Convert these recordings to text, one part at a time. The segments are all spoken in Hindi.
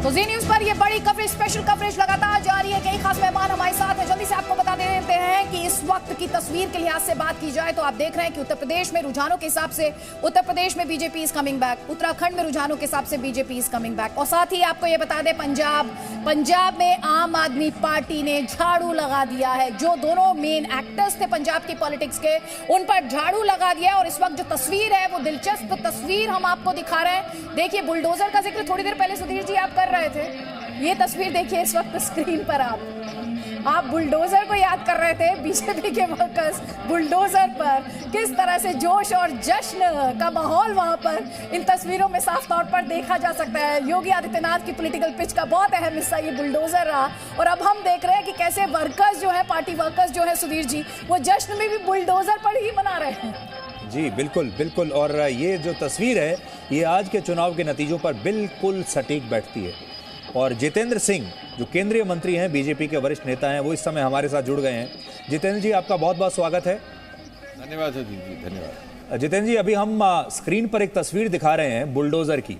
तो जी न्यूज पर ये बड़ी कवरेज, स्पेशल कवरेज लगातार जारी है। कई खास मेहमान हमारे साथ हैं। जल्दी से आपको बता देते हैं कि इस वक्त की तस्वीर के लिहाज से बात की जाए तो आप देख रहे हैं कि उत्तर प्रदेश में रुझानों के हिसाब से उत्तर प्रदेश में BJP is coming back, Uttarakhand में रुझानों के हिसाब से बीजेपी इज कमिंग बैक। और साथ ही आपको ये बता दें पंजाब में आम आदमी पार्टी ने झाड़ू लगा दिया है। जो दोनों मेन एक्टर्स थे पंजाब की पॉलिटिक्स के, उन पर झाड़ू लगा दिया है। और इस वक्त जो तस्वीर है वो दिलचस्प तस्वीर हम आपको दिखा रहे हैं। देखिए, बुलडोजर का जिक्र थोड़ी देर पहले सुधीर जी आप कर रहे थे। ये तस्वीर देखिए इस वक्त स्क्रीन पर आप बुलडोजर को याद कर रहे थे। बीजेपी के वर्कर्स बुलडोजर पर किस तरह से जोश और जश्न का माहौल वहां पर इन तस्वीरों में साफ तौर पर देखा जा सकता है। योगी आदित्यनाथ की पॉलिटिकल पिच का बहुत अहम हिस्सा ये बुलडोजर रहा। और अब हम देख रहे हैं कि कैसे वर्कर्स जो है, पार्टी वर्कर्स जो है सुधीर जी, वो जश्न में भी बुलडोजर पर ही मना रहे हैं। जी बिल्कुल बिल्कुल। और ये जो तस्वीर है ये आज के चुनाव के नतीजों पर बिल्कुल सटीक बैठती है। और जितेंद्र सिंह जो केंद्रीय मंत्री हैं, बीजेपी के वरिष्ठ नेता हैं, वो इस समय हमारे साथ जुड़ गए हैं। जितेंद्र जी, आपका बहुत बहुत स्वागत है। धन्यवाद जी, धन्यवाद। जितेंद्र जी, अभी हम स्क्रीन पर एक तस्वीर दिखा रहे हैं बुलडोजर की।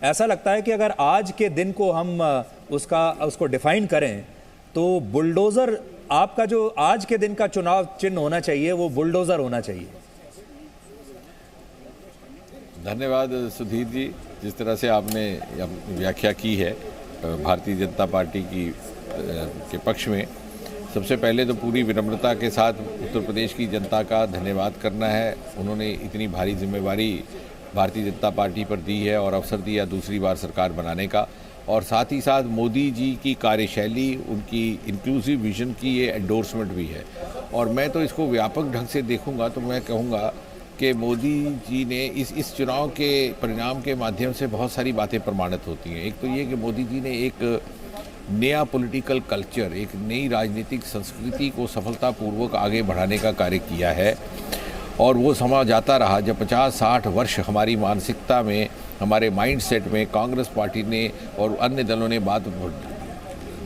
ऐसा लगता है कि अगर आज के दिन को हम उसको डिफाइन करें तो बुलडोजर, आपका जो आज के दिन का चुनाव चिन्ह होना चाहिए वो बुलडोजर होना चाहिए। धन्यवाद सुधीर जी, जिस तरह से आपने व्याख्या की है भारतीय जनता पार्टी के पक्ष में। सबसे पहले तो पूरी विनम्रता के साथ उत्तर प्रदेश की जनता का धन्यवाद करना है। उन्होंने इतनी भारी जिम्मेवारी भारतीय जनता पार्टी पर दी है और अवसर दिया दूसरी बार सरकार बनाने का। और साथ ही साथ मोदी जी की कार्यशैली, उनकी इंक्लूसिव विजन की ये एंडोर्समेंट भी है। और मैं तो इसको व्यापक ढंग से देखूंगा तो मैं कहूँगा कि मोदी जी ने इस चुनाव के परिणाम के माध्यम से बहुत सारी बातें प्रमाणित होती हैं। एक तो ये कि मोदी जी ने एक नया पॉलिटिकल कल्चर, एक नई राजनीतिक संस्कृति को सफलतापूर्वक आगे बढ़ाने का कार्य किया है। और वो समय जाता रहा जब 50-60 वर्ष हमारी मानसिकता में, हमारे माइंडसेट में कांग्रेस पार्टी ने और अन्य दलों ने बात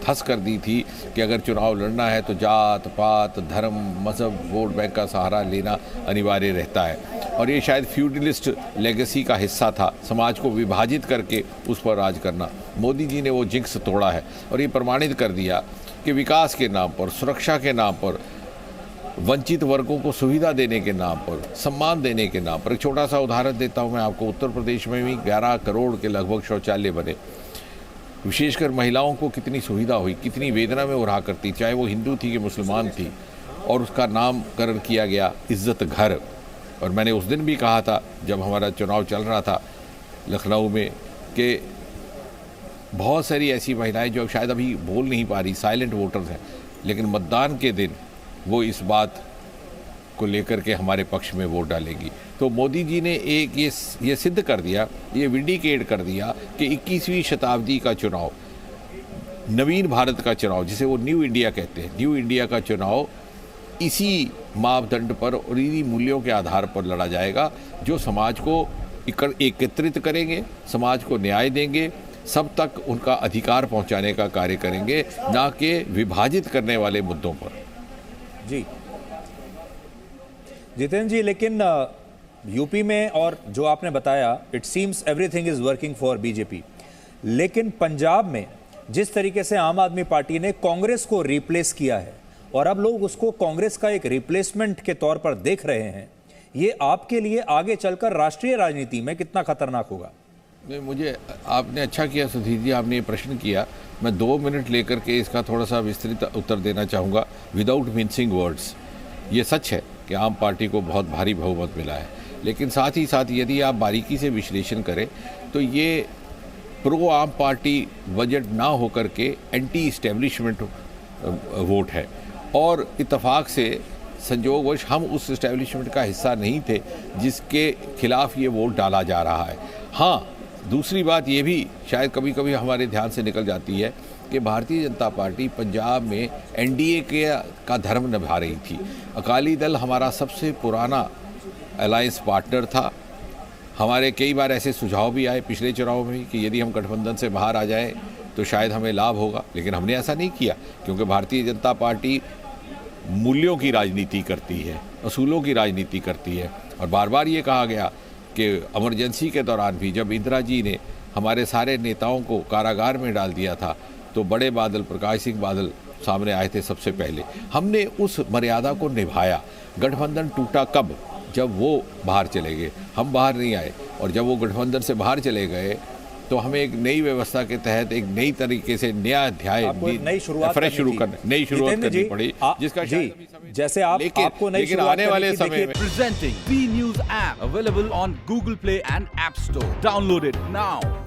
धस कर दी थी कि अगर चुनाव लड़ना है तो जात पात, धर्म, मजहब, वोट बैंक का सहारा लेना अनिवार्य रहता है। और ये शायद फ्यूडलिस्ट लेगेसी का हिस्सा था, समाज को विभाजित करके उस पर राज करना। मोदी जी ने वो जिंक्स तोड़ा है और ये प्रमाणित कर दिया कि विकास के नाम पर, सुरक्षा के नाम पर, वंचित वर्गों को सुविधा देने के नाम पर, सम्मान देने के नाम पर। एक छोटा सा उदाहरण देता हूँ मैं आपको। उत्तर प्रदेश में भी 11 करोड़ के लगभग शौचालय बने। विशेषकर महिलाओं को कितनी सुविधा हुई, कितनी वेदना में वो रहा करती, चाहे वो हिंदू थी कि मुसलमान थी। और उसका नामकरण किया गया इज्जत घर। और मैंने उस दिन भी कहा था जब हमारा चुनाव चल रहा था लखनऊ में कि बहुत सारी ऐसी महिलाएं जो शायद अभी बोल नहीं पा रही, साइलेंट वोटर्स हैं, लेकिन मतदान के दिन वो इस बात को लेकर के हमारे पक्ष में वोट डालेंगी। तो मोदी जी ने एक ये सिद्ध कर दिया, ये विंडिकेट कर दिया कि 21वीं शताब्दी का चुनाव, नवीन भारत का चुनाव, जिसे वो न्यू इंडिया कहते हैं, न्यू इंडिया का चुनाव इसी मापदंड पर और इन्हीं मूल्यों के आधार पर लड़ा जाएगा, जो समाज को एकत्रित करेंगे, समाज को न्याय देंगे, सब तक उनका अधिकार पहुंचाने का कार्य करेंगे, ना कि विभाजित करने वाले मुद्दों पर। जी जितेंद्र जी, लेकिन यूपी में और जो आपने बताया, it seems everything is working for BJP. लेकिन पंजाब में जिस तरीके से आम आदमी पार्टी ने कांग्रेस को रिप्लेस किया है और अब लोग उसको कांग्रेस का एक रिप्लेसमेंट के तौर पर देख रहे हैं, ये आपके लिए आगे चलकर राष्ट्रीय राजनीति में कितना खतरनाक होगा? नहीं, मुझे आपने अच्छा किया सुधीर जी, आपने ये प्रश्न किया। मैं 2 मिनट लेकर के इसका थोड़ा सा विस्तृत उत्तर देना चाहूँगा विदाउट मिंसिंग वर्ड्स। ये सच है कि आम पार्टी को बहुत भारी बहुमत मिला है, लेकिन साथ ही साथ यदि आप बारीकी से विश्लेषण करें तो ये प्रो आम पार्टी बजट ना होकर के एंटी इस्टेब्लिशमेंट वोट है। और इत्तेफाक से संयोगवश हम उस इस्टेब्लिशमेंट का हिस्सा नहीं थे जिसके खिलाफ ये वोट डाला जा रहा है। हाँ, दूसरी बात ये भी शायद कभी कभी हमारे ध्यान से निकल जाती है कि भारतीय जनता पार्टी पंजाब में एनडीए का धर्म निभा रही थी। अकाली दल हमारा सबसे पुराना अलायंस पार्टनर था। हमारे कई बार ऐसे सुझाव भी आए पिछले चुनाव में कि यदि हम गठबंधन से बाहर आ जाएं तो शायद हमें लाभ होगा, लेकिन हमने ऐसा नहीं किया, क्योंकि भारतीय जनता पार्टी मूल्यों की राजनीति करती है, असूलों की राजनीति करती है। और बार बार ये कहा गया कि इमरजेंसी के दौरान भी जब इंदिरा जी ने हमारे सारे नेताओं को कारागार में डाल दिया था, तो बड़े बादल प्रकाश सिंह बादल सामने आए थे सबसे पहले। हमने उस मर्यादा को निभाया। गठबंधन टूटा कब? जब वो बाहर चले गए, हम बाहर नहीं आए। और जब वो गठबंधन से बाहर चले गए तो हमें एक नई व्यवस्था के तहत एक नई तरीके से नया अध्याय नई शुरुआत करनी पड़ी, जिसका जैसे आपको नई लेकिन आने वाले समय में presenting B News app available on Google Play and App Store. Download it now.